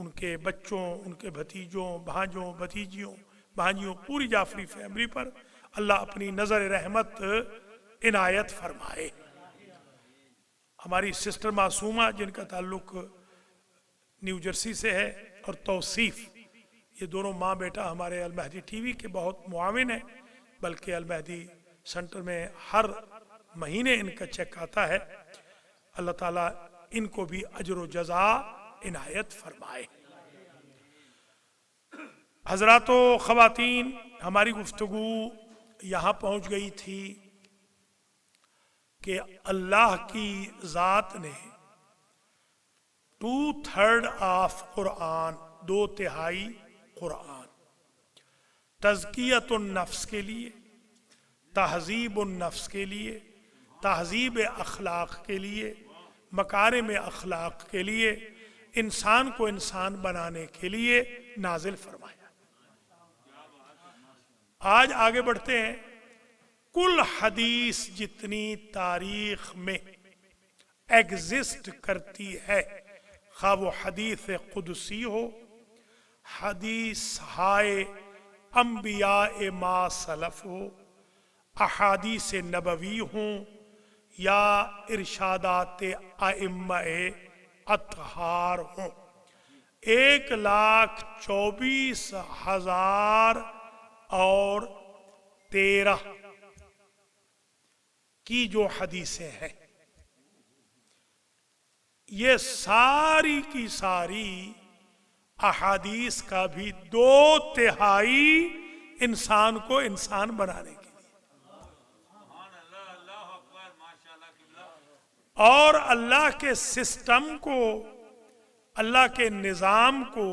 ان کے بچوں، ان کے بھتیجوں، بھانجوں، بھتیجیوں، بھانجیوں، پوری جعفری فیملی پر اللہ اپنی نظر رحمت عنایت فرمائے۔ ہماری سسٹر معصومہ جن کا تعلق نیو جرسی سے ہے، اور توصیف، یہ دونوں ماں بیٹا ہمارے المہدی ٹی وی کے بہت معاون ہیں، بلکہ المہدی سینٹر میں ہر مہینے ان کا چیک آتا ہے۔ اللہ تعالیٰ ان کو بھی اجر و جزا عنایت فرمائے۔ حضرات و خواتین، ہماری گفتگو یہاں پہنچ گئی تھی کہ اللہ کی ذات نے 2/3 آف قرآن، 2/3 قرآن تزکیت النفس کے لیے، تہذیب النفس کے لیے، تہذیب اخلاق کے لیے، مکارم اخلاق کے لیے، انسان کو انسان بنانے کے لیے نازل فرمایا۔ آج آگے بڑھتے ہیں۔ کل حدیث جتنی تاریخ میں ایگزسٹ کرتی ہے، خواہ وہ حدیث قدسی ہو، حدیث ہائے انبیاء ما سلف ہو، احادیث نبوی ہوں، یا ارشادات ائمہ اطہار ہوں، 1,24,013 کی جو حدیثیں ہیں، یہ ساری کی ساری احادیث کا بھی 2/3 انسان کو انسان بنانے کے لیے، اور اللہ کے سسٹم کو، اللہ کے نظام کو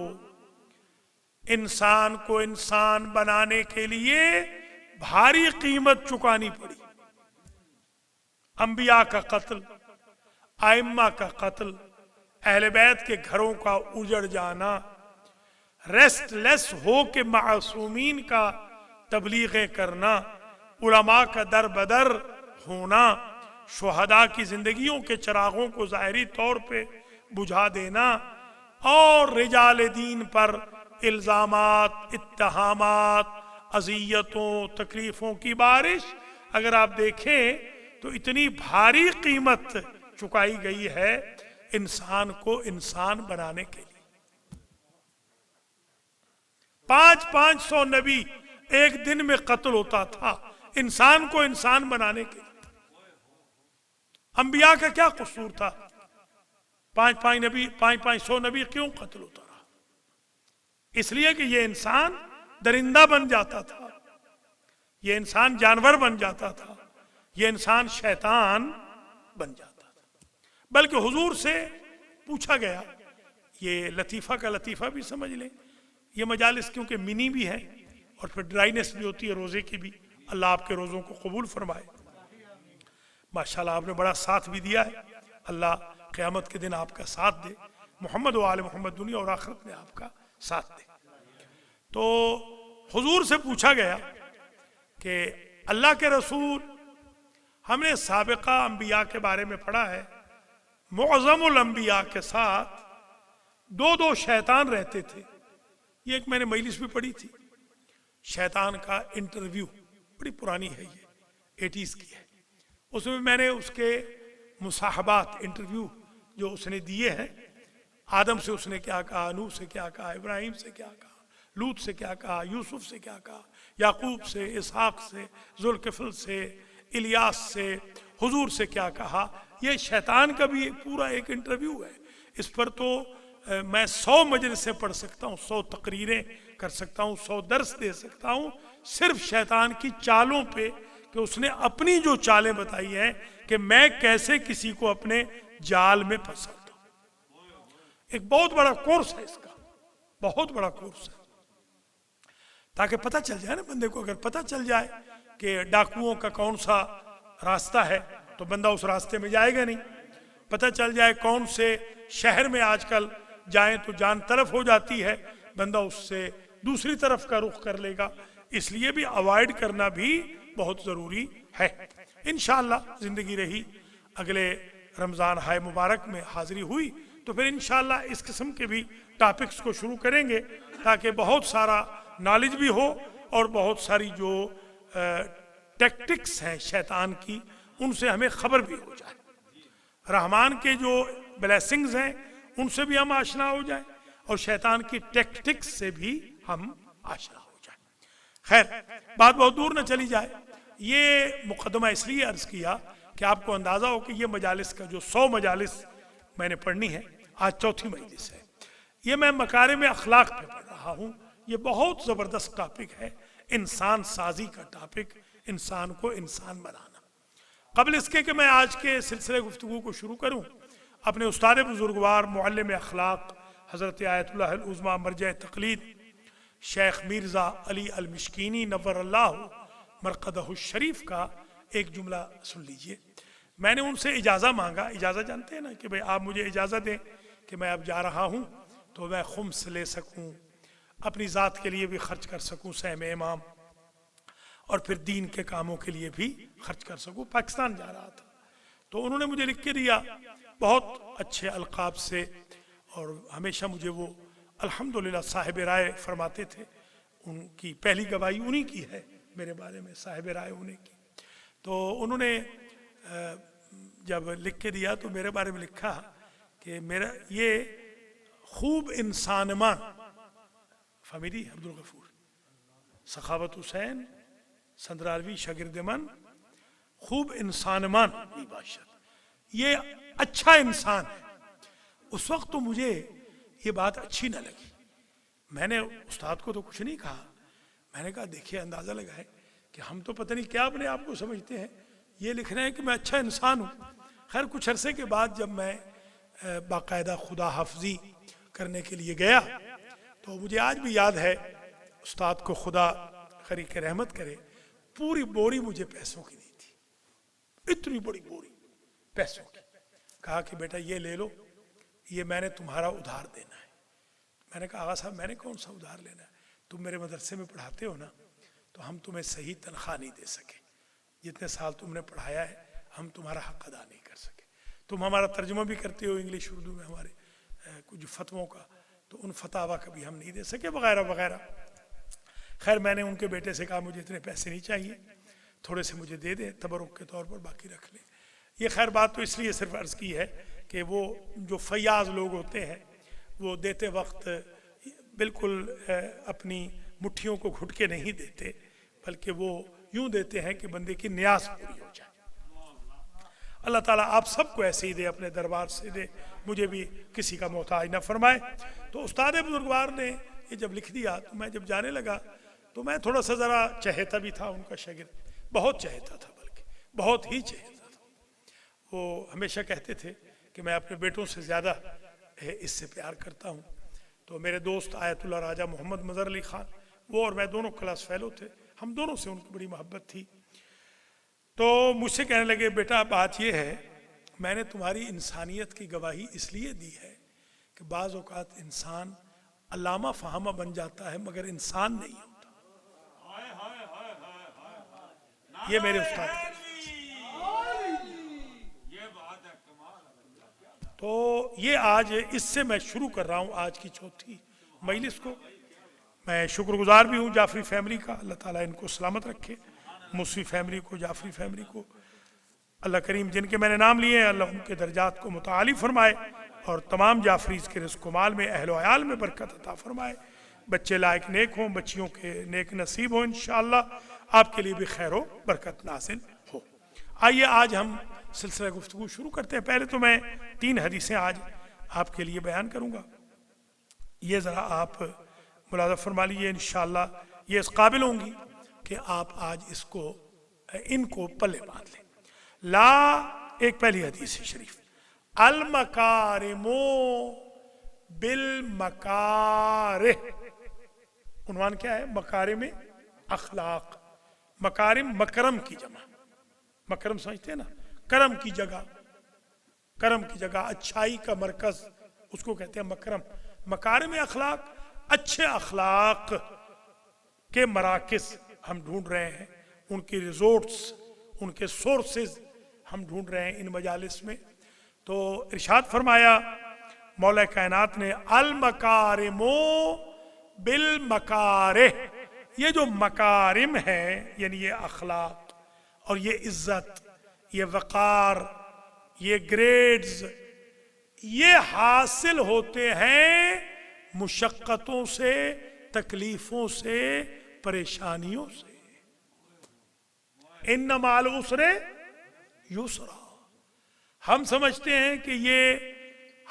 انسان بنانے کے لیے بھاری قیمت چکانی پڑی۔ انبیاء کا قتل، ائمہ کا قتل، اہل بیت کے گھروں کا اجڑ جانا، ریسٹ لیس ہو کے معصومین کا تبلیغیں کرنا، علماء کا در بدر ہونا، شہداء کی زندگیوں کے چراغوں کو ظاہری طور پہ بجھا دینا، اور رجال دین پر الزامات، اتہامات، اذیتوں، تکلیفوں کی بارش، اگر آپ دیکھیں تو اتنی بھاری قیمت چکائی گئی ہے انسان کو انسان بنانے کے لیے۔ 500 نبی ایک دن میں قتل ہوتا تھا انسان کو انسان بنانے کے لیے۔ انبیاء کا کیا قصور تھا؟ 500 نبی کیوں قتل ہوتا رہا؟ اس لیے کہ یہ انسان درندہ بن جاتا تھا، یہ انسان جانور بن جاتا تھا، یہ انسان شیطان بن جاتا تھا۔ بلکہ حضور سے پوچھا گیا، یہ لطیفہ کا لطیفہ بھی سمجھ لیں، یہ مجالس کیونکہ منی بھی ہیں اور پھر ڈرائنس بھی ہوتی ہے روزے کی بھی، اللہ آپ کے روزوں کو قبول فرمائے۔ ماشاءاللہ آپ نے بڑا ساتھ بھی دیا ہے، اللہ قیامت کے دن آپ کا ساتھ دے، محمد و آل محمد دنیا اور آخرت میں آپ کا ساتھ دے۔ تو حضور سے پوچھا گیا کہ اللہ کے رسول، ہم نے سابقہ انبیاء کے بارے میں پڑھا ہے، معظم الانبیاء کے ساتھ 2 شیطان رہتے تھے۔ یہ ایک میں نے مجلس بھی پڑھی تھی، شیطان کا انٹرویو، بڑی پرانی ہے، یہ 80s کی ہے۔ اس میں میں نے اس کے مصاحبات، انٹرویو جو اس نے دیے ہیں، آدم سے اس نے کیا کہا، نوح سے کیا کہا، ابراہیم سے کیا کہا، لوط سے کیا کہا، یوسف سے کیا کہا، یعقوب سے، اسحاق سے، ذوالکفل سے، الیاس سے، حضور سے کیا کہا، یہ شیطان کا بھی پورا ایک انٹرویو ہے۔ اس پر تو میں 100 مجلسیں پڑھ سکتا ہوں، 100 تقریریں کر سکتا ہوں، 100 درس دے سکتا ہوں، صرف شیطان کی چالوں پہ، کہ اس نے اپنی جو چالیں بتائی ہیں کہ میں کیسے کسی کو اپنے جال میں پھنساتا ہوں۔ ایک بہت بڑا کورس ہے اس کا، بہت بڑا کورس ہے، تاکہ پتہ چل جائے نا بندے کو۔ اگر پتہ چل جائے کہ ڈاکوؤں کا کون سا راستہ ہے تو بندہ اس راستے میں جائے گا نہیں۔ پتہ چل جائے کون سے شہر میں آج کل جائیں تو جان طرف ہو جاتی ہے، بندہ اس سے دوسری طرف کا رخ کر لے گا۔ اس لیے بھی اوائڈ کرنا بھی بہت ضروری ہے۔ انشاءاللہ زندگی رہی، اگلے رمضان ہائے مبارک میں حاضری ہوئی تو پھر انشاءاللہ اس قسم کے بھی ٹاپکس کو شروع کریں گے تاکہ بہت سارا نالج بھی ہو اور بہت ساری جو ٹیکٹکس ہیں شیطان کی ان سے ہمیں خبر بھی ہو جائے، رحمان کے جو بلیسنگز ہیں ان سے بھی ہم آشنا ہو جائیں اور شیطان کی ٹیکٹکس سے بھی ہم آشنا ہو جائیں۔ خیر، بات بہت دور نہ چلی جائے، یہ مقدمہ اس لیے عرض کیا کہ آپ کو اندازہ ہو کہ یہ مجالس کا جو 100 مجالس میں نے پڑھنی ہے، آج چوتھی مجلس ہے۔ یہ میں مکارم اخلاق پہ پڑھ رہا ہوں، یہ بہت زبردست ٹاپک ہے، انسان سازی کا ٹاپک، انسان کو انسان بنانا۔ قبل اس کے کہ میں آج کے سلسلے گفتگو کو شروع کروں، اپنے استاد بزرگوار معلم اخلاق حضرت آیت اللہ العظمیٰ مرجع تقلید شیخ میرزا علی المشکینی نور اللہ مرقدہ الشریف کا ایک جملہ سن لیجئے۔ میں نے ان سے اجازہ مانگا، اجازہ جانتے ہیں نا کہ بھئی آپ مجھے اجازت دیں کہ میں اب جا رہا ہوں تو میں خمس لے سکوں، اپنی ذات کے لیے بھی خرچ کر سکوں سہم امام، اور پھر دین کے کاموں کے لیے بھی خرچ کر سکوں۔ پاکستان جا رہا تھا تو انہوں نے مجھے لکھ کے دیا بہت اچھے القاب سے، اور ہمیشہ مجھے وہ الحمدللہ صاحب رائے فرماتے تھے، ان کی پہلی گواہی انہی کی ہے میرے بارے میں، صاحب رائے انہیں کی۔ تو انہوں نے جب لکھ کے دیا تو میرے بارے میں لکھا کہ میرا یہ خوب انسانمان فامیلی عبدالغفور سخاوت حسین سندرالوی شاگرد من خوب انسانمان باشد، یہ اچھا انسان ہے۔ اس وقت تو مجھے یہ بات اچھی نہ لگی، میں نے استاد کو تو کچھ نہیں کہا، میں نے کہا دیکھیے اندازہ لگائے کہ ہم تو پتہ نہیں کیا اپنے آپ کو سمجھتے ہیں، یہ لکھ رہے ہیں کہ میں اچھا انسان ہوں۔ خیر کچھ عرصے کے بعد جب میں باقاعدہ خدا حافظی کرنے کے لیے گیا تو مجھے آج بھی یاد ہے، استاد کو خدا خریق رحمت کرے، پوری بوری مجھے پیسوں کی دی تھی، اتنی بڑی بوری پیسوں کی، کہا کہ بیٹا یہ لے لو، یہ میں نے تمہارا ادھار دینا ہے۔ میں نے کہا آغا صاحب میں نے کون سا ادھار لینا ہے، تم میرے مدرسے میں پڑھاتے ہو نا، تو ہم تمہیں صحیح تنخواہ نہیں دے سکے، جتنے سال تم نے پڑھایا ہے ہم تمہارا حق ادا نہیں کر سکے، تم ہمارا ترجمہ بھی کرتے ہو انگلش اردو میں ہمارے کچھ فتووں کا، تو ان فتاوہ کا بھی ہم نہیں دے سکے وغیرہ وغیرہ۔ خیر میں نے ان کے بیٹے سے کہا مجھے اتنے پیسے نہیں چاہیے، تھوڑے سے مجھے دے دیں تبرک کے طور پر، باقی رکھ لیں۔ یہ خیر بات تو اس لیے صرف عرض کی ہے کہ وہ جو فیاض لوگ ہوتے ہیں وہ دیتے وقت بالکل اپنی مٹھیوں کو گھٹ کے نہیں دیتے، بلکہ وہ یوں دیتے ہیں کہ بندے کی نیاز پوری ہو جائے۔ اللہ تعالیٰ آپ سب کو ایسے ہی دے، اپنے دربار سے دے، مجھے بھی کسی کا محتاج نہ فرمائے۔ تو استاد بزرگوار نے یہ جب لکھ دیا تو میں جب جانے لگا تو میں تھوڑا سا ذرا چہیتا بھی تھا ان کا شاگرد، بہت چہیتا تھا، بلکہ بہت ہی چہیتا تھا۔ وہ ہمیشہ کہتے تھے کہ میں اپنے بیٹوں سے زیادہ اس سے پیار کرتا ہوں۔ تو میرے دوست آیت اللہ راجہ محمد مظہر علی خان، وہ اور میں دونوں کلاس فیلو تھے، ہم دونوں سے ان کی بڑی محبت تھی۔ تو مجھ سے کہنے لگے بیٹا بات یہ ہے، میں نے تمہاری انسانیت کی گواہی اس لیے دی ہے کہ بعض اوقات انسان علامہ فہامہ بن جاتا ہے مگر انسان نہیں ہوتا۔ یہ میرے استاد کے تو یہ آج اس سے میں شروع کر رہا ہوں آج کی چوتھی مجلس کو۔ میں شکر گزار بھی ہوں جعفری فیملی کا، اللہ تعالیٰ ان کو سلامت رکھے، موسوی فیملی کو، جعفری فیملی کو، اللہ کریم جن کے میں نے نام لیے ہیں اللہ ان کے درجات کو متعالی فرمائے، اور تمام جعفریز کے رزق و مال میں اہل و عیال میں برکت عطا فرمائے، بچے لائق نیک ہوں، بچیوں کے نیک نصیب ہوں، انشاءاللہ آپ کے لیے بھی خیر و برکت نازل ہو۔ آئیے آج ہم سلسلہ گفتگو شروع کرتے ہیں۔ پہلے تو میں 3 حدیثیں آج آپ کے لیے بیان کروں گا، یہ ذرا آپ ملاحظہ فرما لیجیے، انشاءاللہ یہ اس قابل ہوں گی کہ آپ آج ان کو پلے باندھ لیں۔ ایک پہلی حدیث شریف، المکارم بالمکارہ، عنوان کیا ہے؟ مکارم اخلاق۔ مکارم مکرم کی جمع، مکرم سمجھتے ہیں نا، کرم کی جگہ، کرم کی جگہ، اچھائی کا مرکز، اس کو کہتے ہیں مکرم۔ مکارم اخلاق، اچھے اخلاق کے مراکز ہم ڈھونڈ رہے ہیں، ان کی ریزورٹس، ان کے سورسز ہم ڈھونڈ رہے ہیں ان مجالس میں۔ تو ارشاد فرمایا مولا کائنات نے المکارمو بالمکارہ، یہ جو مکارم ہے یعنی یہ اخلاق اور یہ عزت، یہ وقار، یہ گریڈز، یہ حاصل ہوتے ہیں مشقتوں سے، تکلیفوں سے، پریشانیوں سے۔ ان مع العسر یسرا۔ ہم سمجھتے ہیں کہ یہ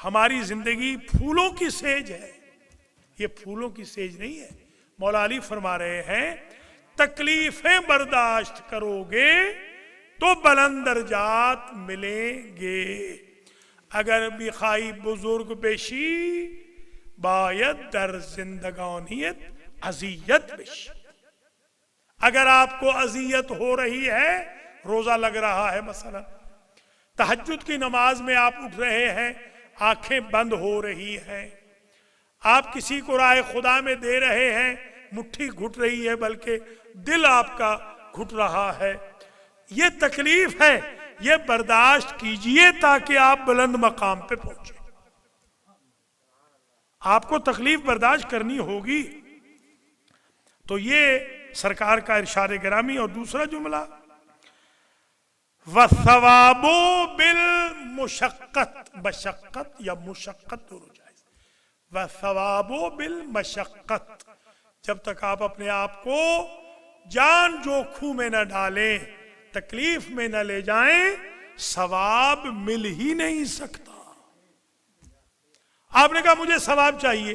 ہماری زندگی پھولوں کی سیج ہے، یہ پھولوں کی سیج نہیں ہے۔ مولا علی فرما رہے ہیں تکلیفیں برداشت کرو گے تو بلند درجات ملیں گے، اگر بخواہی بزرگ بشی باید در زندگانیت اذیت بشی۔ اگر آپ کو اذیت ہو رہی ہے، روزہ لگ رہا ہے مثلا، تہجد کی نماز میں آپ اٹھ رہے ہیں، آنکھیں بند ہو رہی ہیں، آپ کسی کو راہ خدا میں دے رہے ہیں، مٹھی گھٹ رہی ہے بلکہ دل آپ کا گھٹ رہا ہے، یہ تکلیف ہے، یہ برداشت کیجئے تاکہ آپ بلند مقام پہ پہنچیں۔ آپ کو تکلیف برداشت کرنی ہوگی۔ تو یہ سرکار کا ارشاد گرامی۔ اور دوسرا جملہ وَثَوَابُ بِالْمُشَقَّت، مشقت یا مشقت دونوں جائز۔ وَثَوَابُ بِالْمَشَقَّت، جب تک آپ اپنے آپ کو جان جوکھوں میں نہ ڈالیں، تکلیف میں نہ لے جائیں، ثواب مل ہی نہیں سکتا۔ آپ نے کہا مجھے ثواب چاہیے،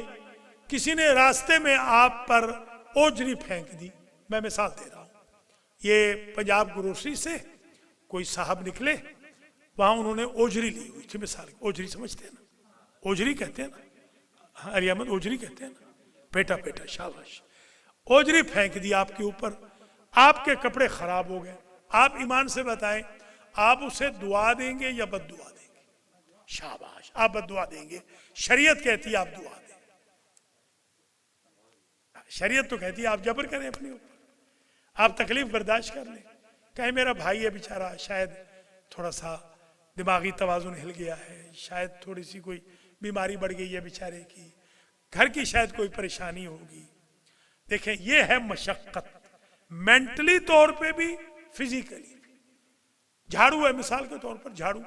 کسی نے راستے میں آپ پر اوجری پھینک دی، میں مثال دے رہا ہوں، یہ پنجاب گروسری سے کوئی صاحب نکلے، وہاں انہوں نے اوجری لی ہوئی تھی، مثال اوجری سمجھتے ہیں نا، اوجری کہتے ہیں نا، علی احمد اوجری کہتے ہیں نا، پیٹا پیٹا، شاباش، اوجری پھینک دی آپ کے اوپر، آپ کے کپڑے خراب ہو گئے، آپ ایمان سے بتائیں آپ اسے دعا دیں گے یا بد دعا دیں گے؟ شاباش، آپ بد دعا دیں گے۔ شریعت کہتی ہے آپ دعا دیں، شریعت تو کہتی ہے آپ جبر کریں اپنے اوپر، آپ تکلیف برداشت کر لیں، کہیں میرا بھائی ہے بیچارہ، شاید تھوڑا سا دماغی توازن ہل گیا ہے، شاید تھوڑی سی کوئی بیماری بڑھ گئی ہے بیچارے کی، گھر کی شاید کوئی پریشانی ہوگی۔ دیکھیں یہ ہے مشقت، مینٹلی طور پہ بھی، فزیکلی بھی۔ جھاڑو ہے مثال کے طور پر، جھاڑو،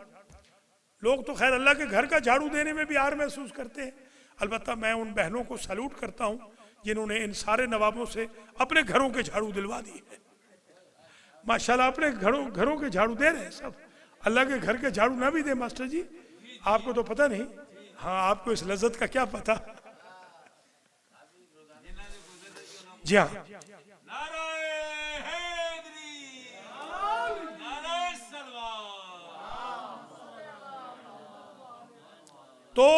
لوگ تو خیر اللہ کے گھر کا جھاڑو دینے میں بھی آر محسوس کرتے ہیں، البتہ میں ان بہنوں کو سلوٹ کرتا ہوں جنہوں نے ان سارے نوابوں سے اپنے گھروں کے جھاڑو دلوا دی ہے، ماشاءاللہ اپنے گھروں کے جھاڑو دے رہے ہیں سب۔ اللہ کے گھر کے جھاڑو نہ بھی دے ماسٹر جی، آپ کو تو پتہ نہیں، ہاں آپ کو اس لذت کا کیا پتہ۔ جی ہاں، تو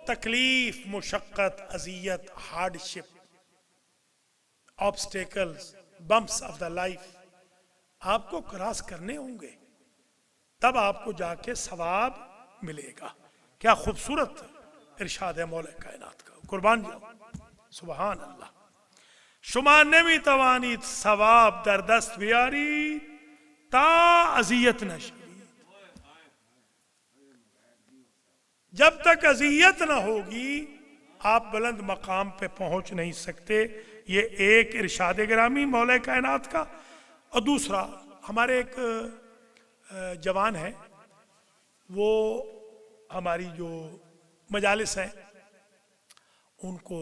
تکلیف، مشقت، اذیت، hardship, obstacles, bumps of the life آپ کو کراس کرنے ہوں گے، تب آپ کو جا کے ثواب ملے گا۔ کیا خوبصورت ارشاد ہے مولا کائنات کا، قربان جاؤ، سبحان اللہ۔ شما نمی توانید ثواب در دست بیاری تا اذیت نشوید، جب تک اذیت نہ ہوگی آپ بلند مقام پہ پہنچ نہیں سکتے۔ یہ ایک ارشاد گرامی مولا کائنات کا۔ اور دوسرا، ہمارے ایک جوان ہیں، وہ ہماری جو مجالس ہیں ان کو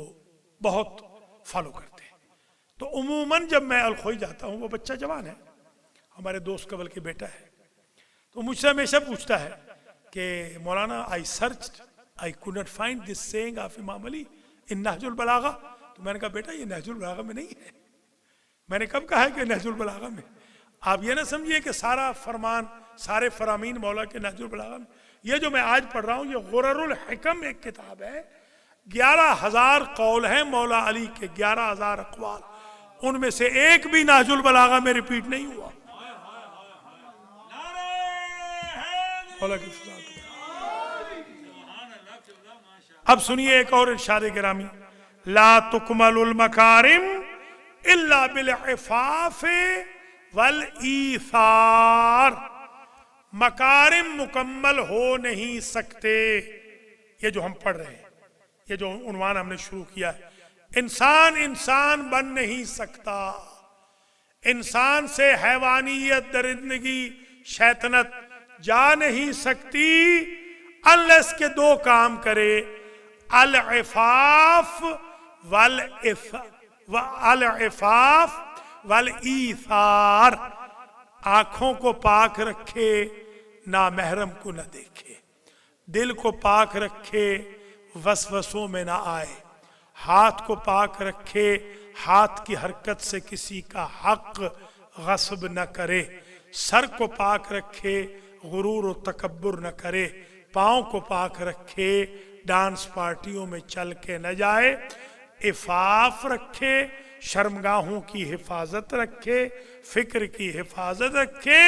بہت فالو کرتے ہیں، تو عموماً جب میں الخوئی جاتا ہوں، وہ بچہ جوان ہے، ہمارے دوست قبل کے بیٹا ہے، تو مجھ سے ہمیشہ پوچھتا ہے کہ مولانا I could not find this saying of امام علی in نہج البلاغہ، تو میں نے کہا بیٹا یہ نہج البلاغہ میں نہیں ہے۔ میں نے کب کہا ہے کہ نہج البلاغہ میں؟ آپ یہ نہ سمجھیے کہ سارا فرمان، سارے فرامین مولا کے نہج البلاغہ میں۔ یہ جو میں آج پڑھ رہا ہوں یہ غرر الحکم ایک کتاب ہے، 11,000 قول ہیں مولا علی کے، 11,000 اقوال، ان میں سے ایک بھی نہج البلاغہ میں ریپیٹ نہیں ہوا۔ مولا کی فضا۔ اب سنیے ایک اور ارشاد گرامی، لا تکمل المکارم الا بالعفاف والایثار، مکارم مکمل ہو نہیں سکتے یہ جو ہم پڑھ رہے ہیں، یہ جو عنوان ہم نے شروع کیا ہے، انسان انسان بن نہیں سکتا، انسان سے حیوانیت، درندگی، شیطنت جا نہیں سکتی unless کہ دو کام کرے، العفاف العفاف والایثار، آنکھوں کو پاک رکھے، نامحرم کو نہ دیکھے، دل کو پاک رکھے، وسوسوں میں نہ آئے، ہاتھ کو پاک رکھے، ہاتھ کی حرکت سے کسی کا حق غصب نہ کرے، سر کو پاک رکھے، غرور و تکبر نہ کرے، پاؤں کو پاک رکھے، ڈانس پارٹیوں میں چل کے نہ جائے، عفاف رکھے، شرمگاہوں کی حفاظت رکھے، فکر کی حفاظت رکھے،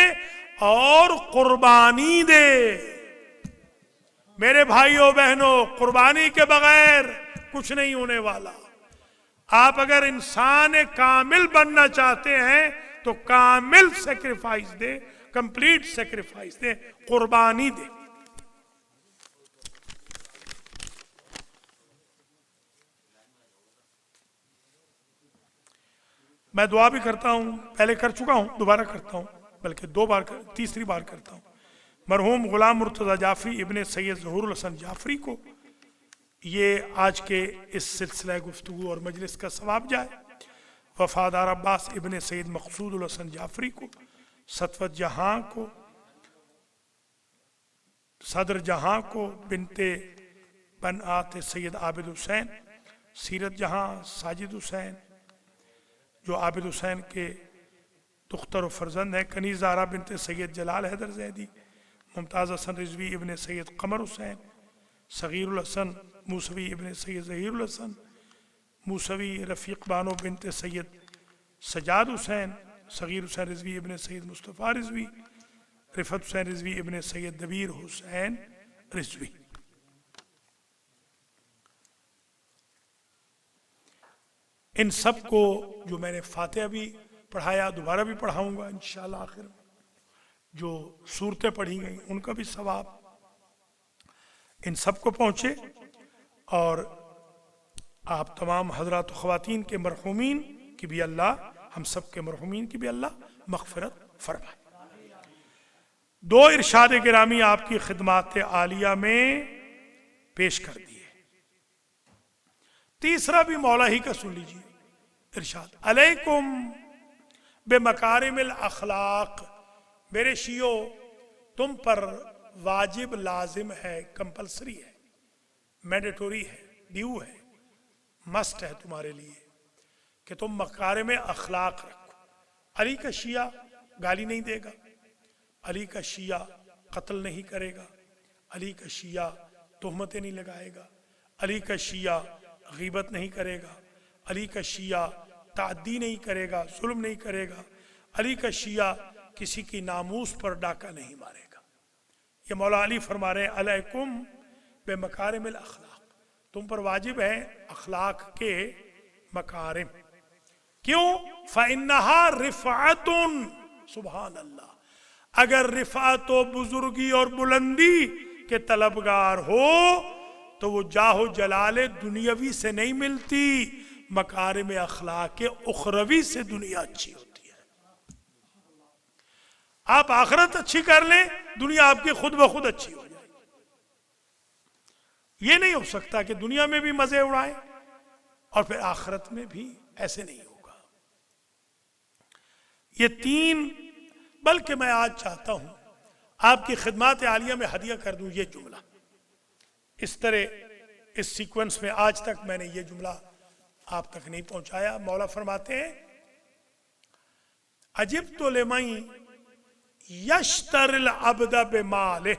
اور قربانی دے۔ میرے بھائیوں بہنوں، قربانی کے بغیر کچھ نہیں ہونے والا۔ آپ اگر انسان کامل بننا چاہتے ہیں تو کامل سیکریفائس دے، کمپلیٹ سیکریفائس دے، قربانی دے۔ میں دعا بھی کرتا ہوں، پہلے کر چکا ہوں، دوبارہ کرتا ہوں، بلکہ تیسری بار کرتا ہوں۔ مرحوم غلام مرتضی جعفری ابن سید ظہور الحسن جعفری کو یہ آج کے اس سلسلہ گفتگو اور مجلس کا ثواب جائے، وفادار عباس ابن سید مقصود الحسن جعفری کو، ستوت جہاں کو، صدر جہاں کو، بنت بنات سید عابد حسین، سیرت جہاں ساجد حسین جو عابد حسین کے دختر و فرزند ہیں، کنیز زہرا بنت سید جلال حیدر زیدی، ممتاز حسن رضوی ابن سید قمر حسین، صغیر الحسن موسوی ابن سید ظہیر الحسن موسوی، رفیق بانو بنت سید سجاد حسین، صغیر حسین رضوی ابن سید مصطفیٰ رضوی، رفعت حسین رضوی ابن سید دبیر حسین رضوی۔ ان سب کو جو میں نے فاتحہ بھی پڑھایا، دوبارہ بھی پڑھاؤں گا انشاءاللہ آخر میں، جو صورتیں پڑھی گئیں ان کا بھی ثواب ان سب کو پہنچے، اور آپ تمام حضرات و خواتین کے مرحومین کی بھی اللہ، ہم سب کے مرحومین کی بھی اللہ مغفرت فرمائے۔ دو ارشاد گرامی آپ کی خدمات عالیہ میں پیش کر دیے، تیسرا بھی مولا ہی کا سن لیجیے۔ ارشاد: علیکم بمکارم الاخلاق، میرے شیعو تم پر واجب لازم ہے، کمپلسری ہے، مینڈیٹوری ہے، ڈیو ہے، مسٹ ہے تمہارے لیے کہ تم مکارم اخلاق رکھو۔ علی کا شیعہ گالی نہیں دے گا، علی کا شیعہ قتل نہیں کرے گا، علی کا شیعہ تہمتیں نہیں لگائے گا، علی کا شیعہ غیبت نہیں کرے گا، علی کا شیعہ تعدی نہیں کرے گا، ظلم نہیں کرے گا، علی کا شیعہ کسی کی ناموس پر ڈاکہ نہیں مارے گا۔ یہ مولا علی فرما رہے ہیں علیکم بمکارم الاخلاق، تم پر واجب ہے اخلاق کے مکارم۔ کیوں؟ فَإِنَّهَا رِفْعَةٌ، سبحان اللہ، اگر رفعت و بزرگی اور بلندی کے طلبگار ہو تو وہ جاہ و جلال دنیاوی سے نہیں ملتی، مکارم اخلاق اخروی سے دنیا اچھی ہوتی ہے۔ آپ آخرت اچھی کر لیں، دنیا آپ کی خود بخود اچھی ہو جائے گی۔ یہ نہیں ہو سکتا کہ دنیا میں بھی مزے اڑائیں اور پھر آخرت میں بھی، ایسے نہیں ہوگا۔ یہ تین، بلکہ میں آج چاہتا ہوں آپ کی خدمات عالیہ میں ہدیہ کر دوں یہ جملہ، اس طرح اس سیکوینس میں آج تک میں نے یہ جملہ آپ تک نہیں پہنچایا۔ مولا فرماتے ہیں عجبت لمن یشتری العبد بمالہ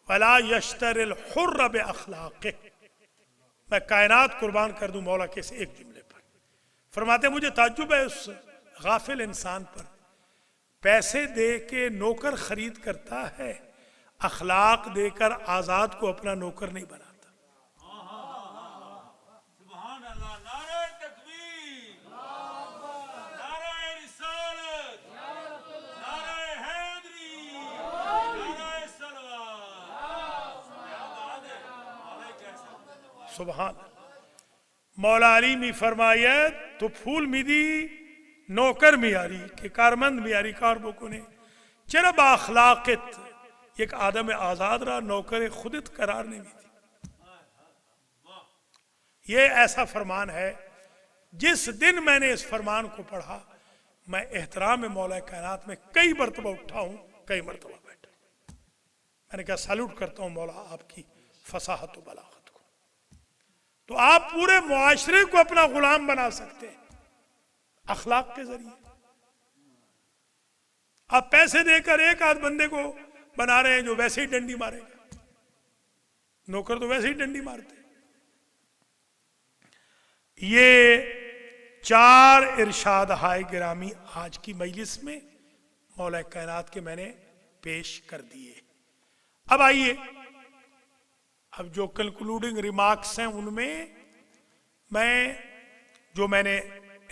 ولا یشتری الحر باخلاقہ۔ میں کائنات قربان کر دوں مولا کے ایک جملے پر۔ فرماتے ہیں مجھے تعجب ہے اس غافل انسان پر، پیسے دے کے نوکر خرید کرتا ہے، اخلاق دے کر آزاد کو اپنا نوکر نہیں بناتا۔ سبحان اللہ، نعرہ تکبیر، نعرہ رسالت، نعرہ حیدری، نعرہ صلوات، کیا بات سبحان مولا علی می فرماید تو پھول میدی نوکر میاری که کارمند میاری کار بکنه چرا با اخلاقت یک آدم آزاد را نوکر خودت قرار نمیدی؟ یہ ایسا فرمان ہے جس دن میں نے اس فرمان کو پڑھا میں احترام مولا کائنات میں کئی مرتبہ اٹھا ہوں کئی مرتبہ بیٹھا ہوں. میں نے کہا سیلوٹ کرتا ہوں مولا آپ کی فصاحت و بلاغت کو. تو آپ پورے معاشرے کو اپنا غلام بنا سکتے ہیں اخلاق کے ذریعے. آپ پیسے دے کر ایک آدھ بندے کو بنا رہے ہیں جو ویسے ہی ڈنڈی مارے گا. نوکر تو ویسے ہی ڈنڈی مارتے ہیں. یہ 4 ارشاد ہائے گرامی آج کی مجلس میں مولا کائنات کے میں نے پیش کر دیے. اب آئیے اب جو کنکلوڈنگ ریمارکس ہیں ان میں جو میں نے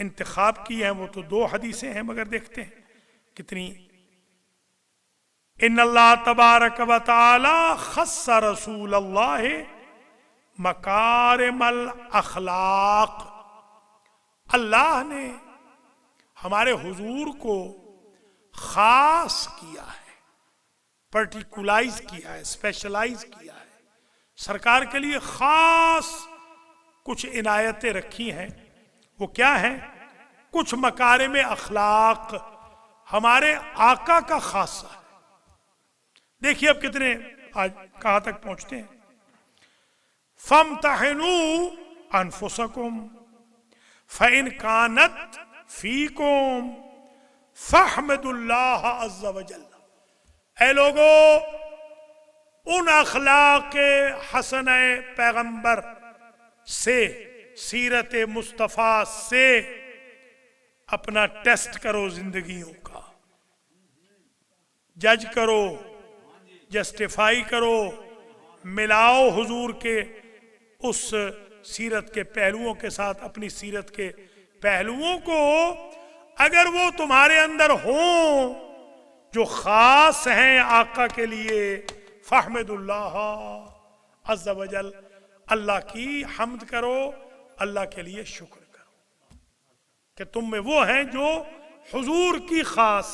انتخاب کی ہیں وہ تو 2 حدیثیں ہیں مگر دیکھتے ہیں کتنی. ان اللہ تبارک و تعالی خص رسول اللہ مکارم الاخلاق. اللہ نے ہمارے حضور کو خاص کیا ہے, پرٹیکولائز کیا ہے, اسپیشلائز کیا ہے. سرکار کے لیے خاص کچھ عنایتیں رکھی ہیں. وہ کیا ہیں؟ کچھ مکارم اخلاق ہمارے آقا کا خاصہ ہے. دیکھیے اب کتنے آج کہاں تک پہنچتے ہیں. فَامْتَحِنُوا أَنفُسَكُمْ فَإِنْ كَانَتْ فِيكُمْ فَاحْمِدُوا اللَّهَ عَزَّ وَجَلَّ. اے لوگو ان اخلاق حسنہ پیغمبر سے, سیرت مصطفیٰ سے اپنا ٹیسٹ کرو, زندگیوں کا جج کرو, جسٹیفائی کرو, ملاؤ حضور کے اس سیرت کے پہلوؤں کے ساتھ اپنی سیرت کے پہلوؤں کو. اگر وہ تمہارے اندر ہوں جو خاص ہیں آقا کے لیے, فاحمد اللہ عز وجل, اللہ کی حمد کرو, اللہ کے لیے شکر کرو کہ تم میں وہ ہیں جو حضور کی خاص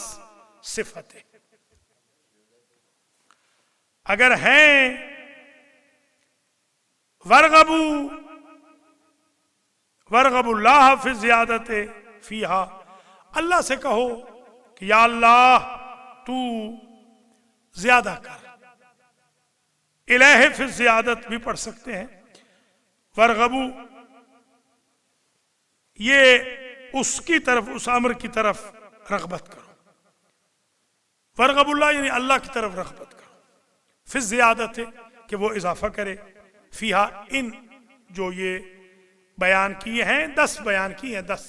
صفت ہے. اگر ہیں ورغبوا اللہ فی زیادت فیہا, اللہ سے کہو کہ یا اللہ تو زیادہ کر. الہ فی زیادت بھی پڑھ سکتے ہیں. ورغبو یہ اس کی طرف, اس امر کی طرف رغبت کرو. ورغب اللہ یعنی اللہ کی طرف رغبت کرو. فی زیادت ہے کہ وہ اضافہ کرے. فیہا ان جو یہ بیان کیے ہیں 10 بیان کیے ہیں 10.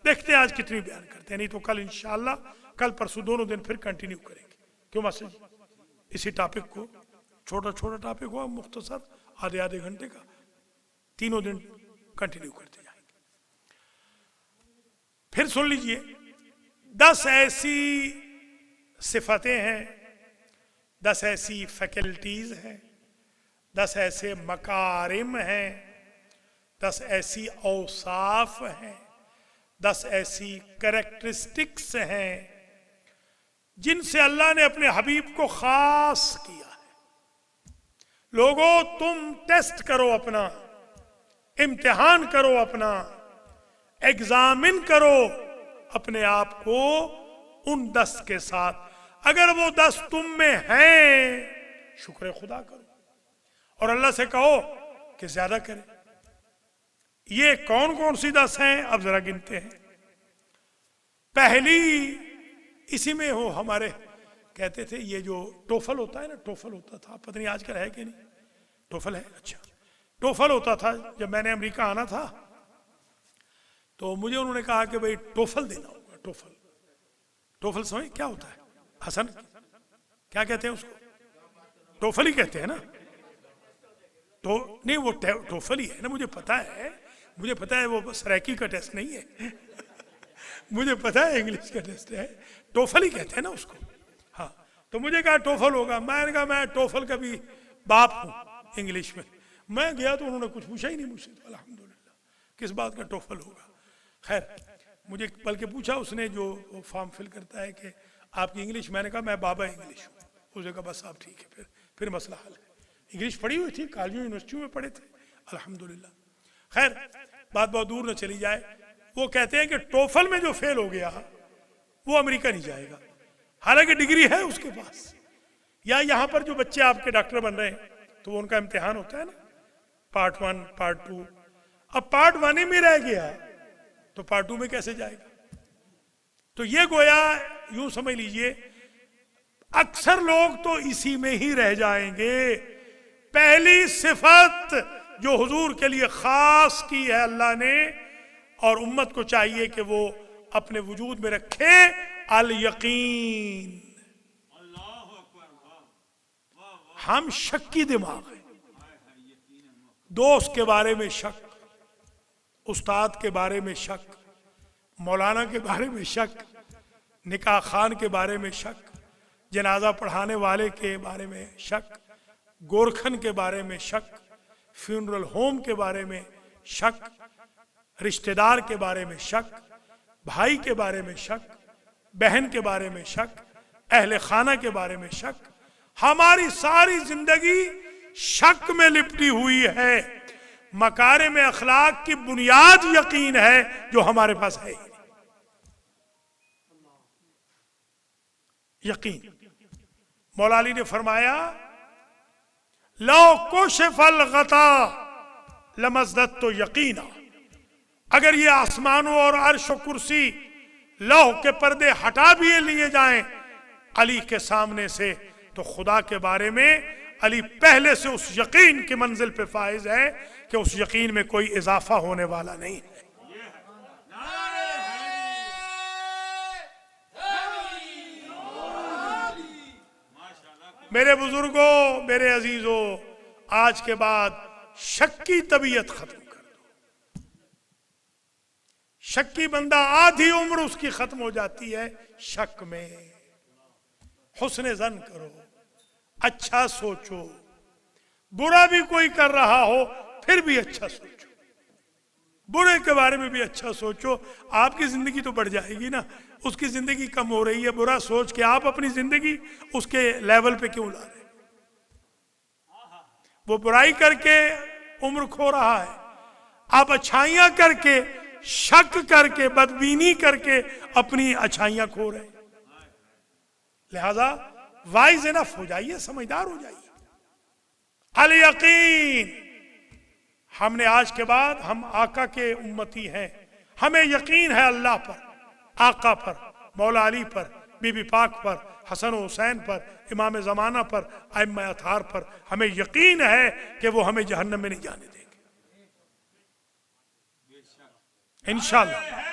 دیکھتے ہیں آج کتنی بیان کرتے ہیں, نہیں تو کل انشاءاللہ کل پرسوں دونوں دن پھر کنٹینیو کریں گے. کیوں ماسٹر جی؟ اسی ٹاپک کو چھوٹا چھوٹا ٹاپک ہوا مختصر آدھے گھنٹے کا, تینوں دن کنٹینیو کرتے جائیں گے. پھر سن لیجئے 10 ایسی صفتیں ہیں, 10 ایسی فیکلٹیز ہیں, 10 ایسے مکارم ہیں, 10 ایسی اوصاف ہیں, 10 ایسی کریکٹرسٹکس ہیں جن سے اللہ نے اپنے حبیب کو خاص کیا ہے. لوگوں تم ٹیسٹ کرو, اپنا امتحان کرو, اپنا ایگزامن کرو اپنے آپ کو ان 10 کے ساتھ. اگر وہ 10 تم میں ہیں شکر خدا کرو اور اللہ سے کہو کہ زیادہ کرے. یہ کون کون سی 10 ہیں اب ذرا گنتے ہیں. پہلی اسی میں ہو, ہمارے کہتے تھے یہ جو ٹوفل ہوتا ہے نا, ٹوفل ہوتا تھا, پتہ نہیں آج کل ہے کہ نہیں. ٹوفل ہے, اچھا ٹوفل ہوتا تھا. جب میں نے امریکہ آنا تھا تو مجھے انہوں نے کہا کہ بھئی ٹوفل دینا ہوگا. ٹوفل, ٹوفل سمجھ کیا ہوتا ہے حسن؟ کیا کہتے ہیں اس کو؟ ٹوفل ہی کہتے ہیں نا. تو نہیں وہ ٹوفل ہی ہے نا, مجھے پتا ہے وہ سریکی کا ٹیسٹ نہیں ہے. مجھے پتا ہے انگلش کا ٹیسٹ ہے, ٹوفل ہی کہتے ہیں نا اس کو. ہاں تو مجھے کہا ٹوفل ہوگا. میں نے کہا میں ٹوفل کا بھی باپ ہوں انگلش میں. میں گیا تو انہوں نے کچھ پوچھا ہی نہیں مجھ سے، تو الحمدللہ کس بات کا ٹوفل ہوگا. خیر مجھے بلکہ پوچھا اس نے جو فارم فل کرتا ہے کہ آپ کی انگلش، میں نے کہا میں بابا انگلش ہوں. اس نے کہا بس آپ ٹھیک ہے، پھر مسئلہ حل ہے. انگلش پڑھی ہوئی تھی، کالجوں یونیورسٹیوں میں پڑھے تھے الحمدللہ. خیر بات بہت دور نہ چلی جائے. وہ کہتے ہیں کہ ٹوفل میں جو فیل ہو گیا وہ امریکہ نہیں جائے گا، حالانکہ ڈگری ہے اس کے پاس. یا یہاں پر جو بچے آپ کے ڈاکٹر بن رہے ہیں تو وہ ان کا امتحان ہوتا ہے نا، پارٹ 1 پارٹ 2. اب پارٹ 1 میں رہ گیا تو پارٹ 2 میں کیسے جائے گا؟ تو یہ گویا یوں سمجھ لیجئے اکثر لوگ تو اسی میں ہی رہ جائیں گے. پہلی صفت جو حضور کے لیے خاص کی ہے اللہ نے اور امت کو چاہیے کہ وہ اپنے وجود میں رکھے، الیقین. ہم شکی دماغ ہیں. دوست کے بارے میں شک، استاد کے بارے میں شک، مولانا کے بارے میں شک، نکاح خان کے بارے میں شک، جنازہ پڑھانے والے کے بارے میں شک، گورکھن کے بارے میں شک، فیونرل ہوم کے بارے میں شک، رشتہ دار کے بارے میں شک، بھائی کے بارے میں شک، بہن کے بارے میں شک، اہل خانہ کے بارے میں شک. ہماری ساری زندگی شک میں لپٹی ہوئی ہے. مکارم اخلاق کی بنیاد یقین ہے جو ہمارے پاس ہے. یقین. مولا علی نے فرمایا لو کشف الغطا لمزددت یقینا. اگر یہ آسمانوں اور عرش و کرسی لوح کے پردے ہٹا بھی لیے جائیں علی کے سامنے سے تو خدا کے بارے میں علی پہلے سے اس یقین کی منزل پہ فائز ہے کہ اس یقین میں کوئی اضافہ ہونے والا نہیں ہے. میرے بزرگوں، میرے عزیزوں، آج کے بعد شکی طبیعت ختم کر دو. شکی بندہ آدھی عمر اس کی ختم ہو جاتی ہے شک میں. حسن ظن کرو، اچھا سوچو، برا بھی کوئی کر رہا ہو پھر بھی اچھا سوچو، برے کے بارے میں بھی اچھا سوچو. آپ کی زندگی تو بڑھ جائے گی نا. اس کی زندگی کم ہو رہی ہے، برا سوچ کے آپ اپنی زندگی اس کے لیول پہ کیوں لا رہے؟ وہ برائی کر کے عمر کھو رہا ہے، آپ اچھائیاں کر کے، شک کر کے، بدبینی کر کے اپنی اچھائیاں کھو رہے ہیں. لہذا وائز انف ہو جائیے، سمجھدار ہو جائیے. الیقین. ہم نے آج کے بعد، ہم آقا کے امتی ہیں، ہمیں یقین ہے اللہ پر، آقا پر، مولا علی پر، بی بی پاک پر، حسن و حسین پر، امام زمانہ پر، ائمہ اطہار پر. ہمیں یقین ہے کہ وہ ہمیں جہنم میں نہیں جانے دیں گے انشاءاللہ.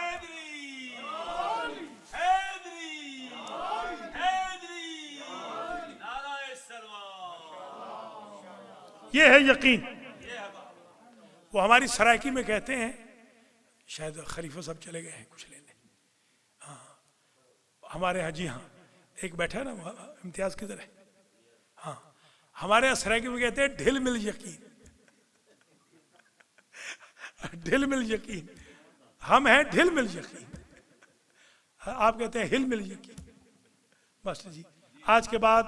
یہ ہے یقین. وہ ہماری سرائکی میں کہتے ہیں، شاید خلیفہ صاحب چلے گئے ہیں کچھ لینے. ہاں ہمارے ہاں، جی ہاں ایک بیٹھا ہے نا امتیاز کدھر ہے. ہاں ہمارے یہاں سرائکی میں کہتے ہیں ڈھل مل یقین. ڈھل مل یقین. ہم ہیں ڈھل مل یقین، آپ کہتے ہیں ہل مل یقین. بس جی آج کے بعد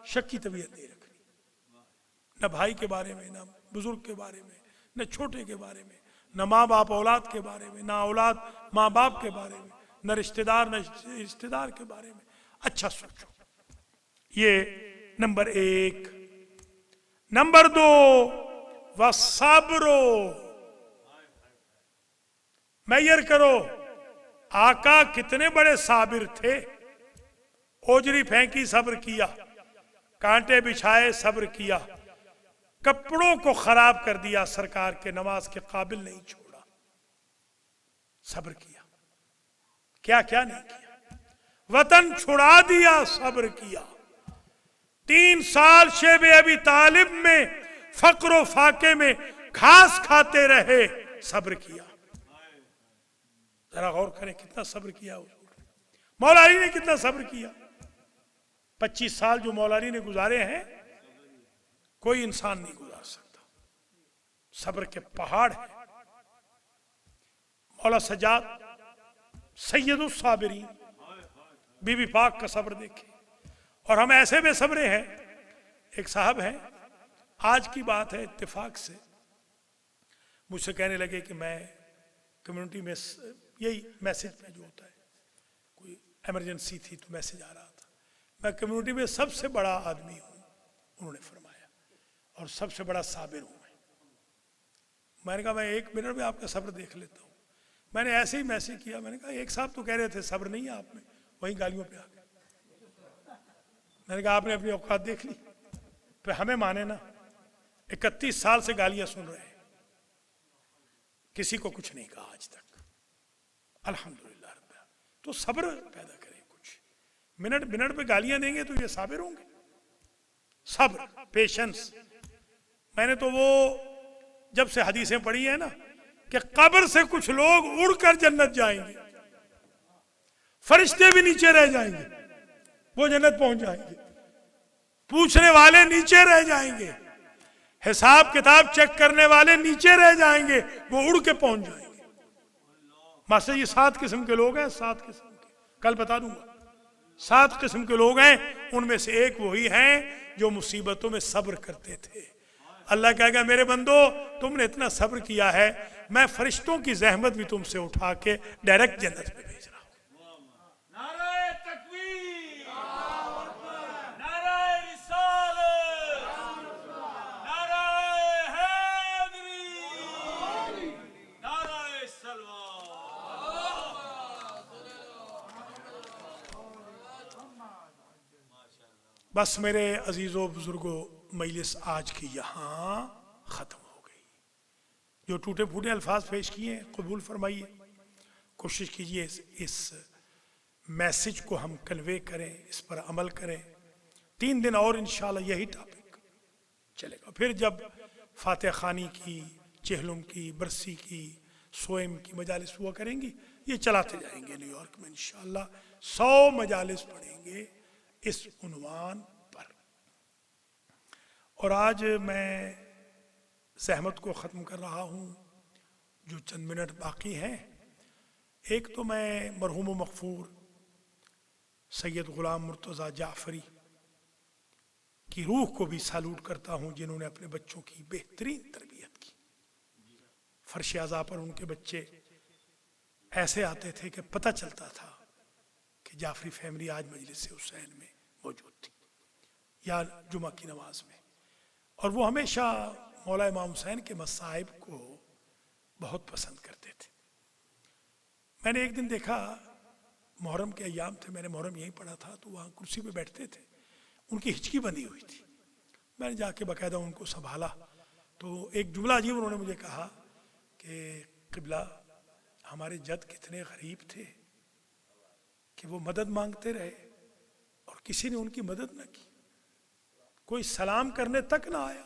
شک کی طبیعت نہیں رکھنی، نہ بھائی کے بارے میں، نہ بزرگ کے بارے میں، نہ چھوٹے کے بارے میں، نہ ماں باپ اولاد کے بارے میں، نہ اولاد ماں باپ کے بارے میں، نہ رشتہ دار رشتہ دار کے بارے میں. اچھا سوچو. یہ نمبر 1. نمبر 2 وَالصَّبْرُ. میئر کرو آقا کتنے بڑے صابر تھے. اوجری پھینکی صبر کیا، کانٹے بچھائے صبر کیا، کپڑوں کو خراب کر دیا سرکار کے، نماز کے قابل نہیں چھوڑا، صبر کیا. کیا کیا نہیں کیا. وطن چھڑا دیا، صبر کیا. 3 سال شیب ابی طالب میں فقر و فاقے میں گھاس کھاتے رہے، صبر کیا. ذرا غور کریں کتنا صبر کیا حضور. مولا علی نے کتنا صبر کیا. 25 سال جو مولا علی نے گزارے ہیں کوئی انسان نہیں گزار سکتا. صبر کے پہاڑ ہیں. مولا سجاد سید الصابرین، بی بی پاک کا صبر دیکھیں. اور ہم ایسے بے صبرے ہیں. ایک صاحب ہیں، آج کی بات ہے، اتفاق سے مجھ سے کہنے لگے کہ میں کمیونٹی میں یہی میسج پہ جو ہوتا ہے، کوئی ایمرجنسی تھی تو میسج آ رہا تھا، میں کمیونٹی میں سب سے بڑا آدمی ہوں، انہوں نے فرمایا، اور سب سے بڑا صابر ہوں میں نے کہا میں 1 منٹ میں آپ کا صبر دیکھ لیتا ہوں. میں نے ایسے ہی میسج کیا، میں نے کہا ایک صاحب تو کہہ رہے تھے صبر نہیں ہے آپ میں، وہیں گالیوں پہ آ گئے. میں نے کہا آپ نے اپنی اوقات دیکھ لی. پھر ہمیں مانے نا، 31 سال سے گالیاں سن رہے ہیں، کسی کو کچھ نہیں کہا آج تک، الحمدللہ رب العالمین. تو صبر پیدا کریں. کچھ منٹ پہ گالیاں دیں گے تو یہ صابر ہوں گے؟ صبر، پیشنس. میں نے تو وہ جب سے حدیثیں پڑھی ہیں نا کہ قبر سے کچھ لوگ اڑ کر جنت جائیں گے، فرشتے بھی نیچے رہ جائیں گے، وہ جنت پہنچ جائیں گے. پوچھنے والے نیچے رہ جائیں گے، حساب کتاب چیک کرنے والے نیچے رہ جائیں گے، وہ اڑ کے پہنچ جائیں گے. ماسٹر یہ 7 قسم کے لوگ ہیں، 7 قسم کے، کل بتا دوں گا. 7 قسم کے لوگ ہیں، ان میں سے ایک وہی ہیں جو مصیبتوں میں صبر کرتے تھے. اللہ کہے گا میرے بندو تم نے اتنا صبر کیا ہے، میں فرشتوں کی زحمت بھی تم سے اٹھا کے ڈائریکٹ جنت میں بھیج رہا ہوں. نعرہ تکبیر، نعرہ رسالت، نعرہ حیدری، نعرہ سلوات. بس میرے عزیزوں بزرگوں، مجلس آج کی یہاں ختم ہو گئی. جو ٹوٹے پھوٹے الفاظ پیش کیے ہیں قبول فرمائیے، کوشش کیجئے اس میسج کو ہم کنوے کریں، اس پر عمل کریں. 3 دن اور انشاءاللہ یہی ٹاپک چلے گا. پھر جب فاتح خانی کی، چہلم کی، برسی کی، سوئم کی مجالس ہوا کریں گی، یہ چلاتے جائیں گے. نیو یارک میں انشاءاللہ 100 مجالس پڑھیں گے اس عنوان پر. اور آج میں زحمت کو ختم کر رہا ہوں، جو چند منٹ باقی ہیں. ایک تو میں مرحوم و مغفور سید غلام مرتضیٰ جعفری کی روح کو بھی سالوٹ کرتا ہوں، جنہوں نے اپنے بچوں کی بہترین تربیت کی. فرش عزا پر ان کے بچے ایسے آتے تھے کہ پتہ چلتا تھا کہ جعفری فیملی آج مجلس حسین میں موجود تھی یا جمعہ کی نماز میں. اور وہ ہمیشہ مولا امام حسین کے مصائب کو بہت پسند کرتے تھے. میں نے ایک دن دیکھا، محرم کے ایام تھے، میں نے محرم یہیں پڑھا تھا، تو وہاں کرسی پہ بیٹھتے تھے، ان کی ہچکی بندھی ہوئی تھی. میں نے جا کے باقاعدہ ان کو سنبھالا تو ایک جملہ عجیب انہوں نے مجھے کہا کہ قبلہ ہمارے جد کتنے غریب تھے کہ وہ مدد مانگتے رہے اور کسی نے ان کی مدد نہ کی. کوئی سلام کرنے تک نہ آیا،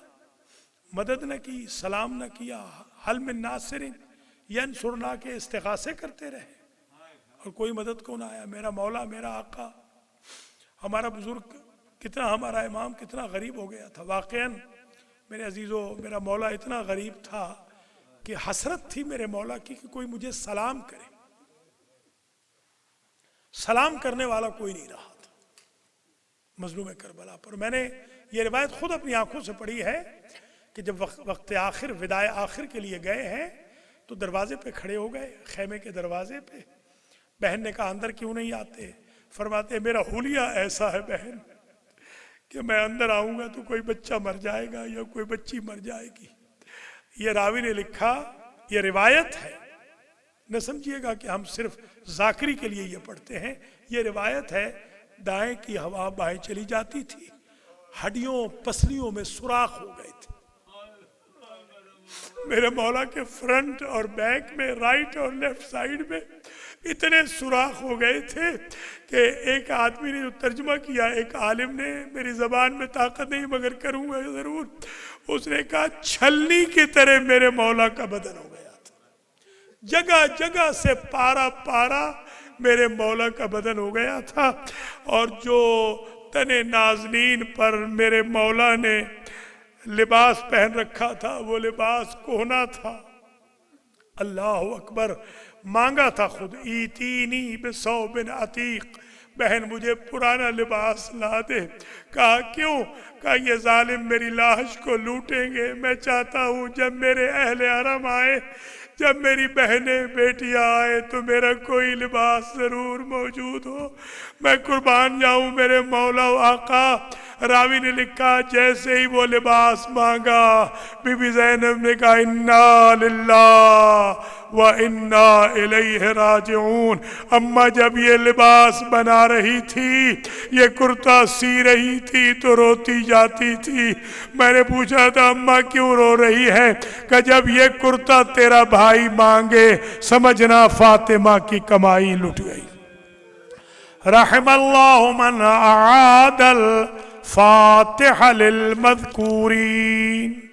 مدد نہ کی، سلام نہ کیا. حل من ناصر ینصرنا کے استغاثے کرتے رہے اور کوئی مدد کو نہ آیا. میرا مولا، میرا آقا، ہمارا بزرگ کتنا، ہمارا امام کتنا غریب ہو گیا تھا. واقعاً میرے عزیزو، میرا مولا اتنا غریب تھا کہ حسرت تھی میرے مولا کی کہ کوئی مجھے سلام کرے. سلام کرنے والا کوئی نہیں رہا تھا مظلوم کربلا پر. میں نے یہ روایت خود اپنی آنکھوں سے پڑھی ہے کہ جب وقت آخر، وداع آخر کے لیے گئے ہیں تو دروازے پہ کھڑے ہو گئے، خیمے کے دروازے پہ. بہن نے کہا اندر کیوں نہیں آتے؟ فرماتے میرا حلیہ ایسا ہے بہن کہ میں اندر آؤں گا تو کوئی بچہ مر جائے گا یا کوئی بچی مر جائے گی. یہ راوی نے لکھا، یہ روایت ہے، نہ سمجھیے گا کہ ہم صرف ذاکری کے لیے یہ پڑھتے ہیں. یہ روایت ہے. دائیں کی ہوا بائیں چلی جاتی تھی، ہڈیوں پسلیوں میں سوراخ ہو گئے تھے. میرے مولا کے فرنٹ اور بیک میں، رائٹ اور لیفٹ سائیڈ میں اتنے سوراخ ہو گئے تھے کہ ایک آدمی نے جو ترجمہ کیا، ایک عالم نے، میری زبان میں طاقت نہیں مگر کروں گا ضرور، اس نے کہا چھلنی کی طرح میرے مولا کا بدن ہو گیا تھا. جگہ جگہ سے پارا پارا میرے مولا کا بدن ہو گیا تھا. اور جو تن نازنین پر میرے مولا نے لباس پہن رکھا تھا، وہ لباس کہنا تھا. اللہ اکبر. مانگا تھا خود، ایتینی بثوب عتیق، بہن مجھے پرانا لباس لا دے. کہا کیوں؟ کہا یہ ظالم میری لاش کو لوٹیں گے. میں چاہتا ہوں جب میرے اہل حرم آئے، جب میری بہنیں بیٹیاں آئے تو میرا کوئی لباس ضرور موجود ہو، میں قربان جاؤں میرے مولا و آقا. راوی نے لکھا جیسے ہی وہ لباس مانگا، بی بی زینب نے کہا انا للہ و انا الیہ راجعون. اما جب یہ لباس بنا رہی تھی، یہ کرتا سی رہی تھی تو روتی جاتی تھی. میں نے پوچھا تھا اما کیوں رو رہی ہے؟ کہ جب یہ کرتا تیرا بھائی مانگے سمجھنا فاطمہ کی کمائی لٹ گئی. رحم اللہ من اعاد الفاتح للمذکورین.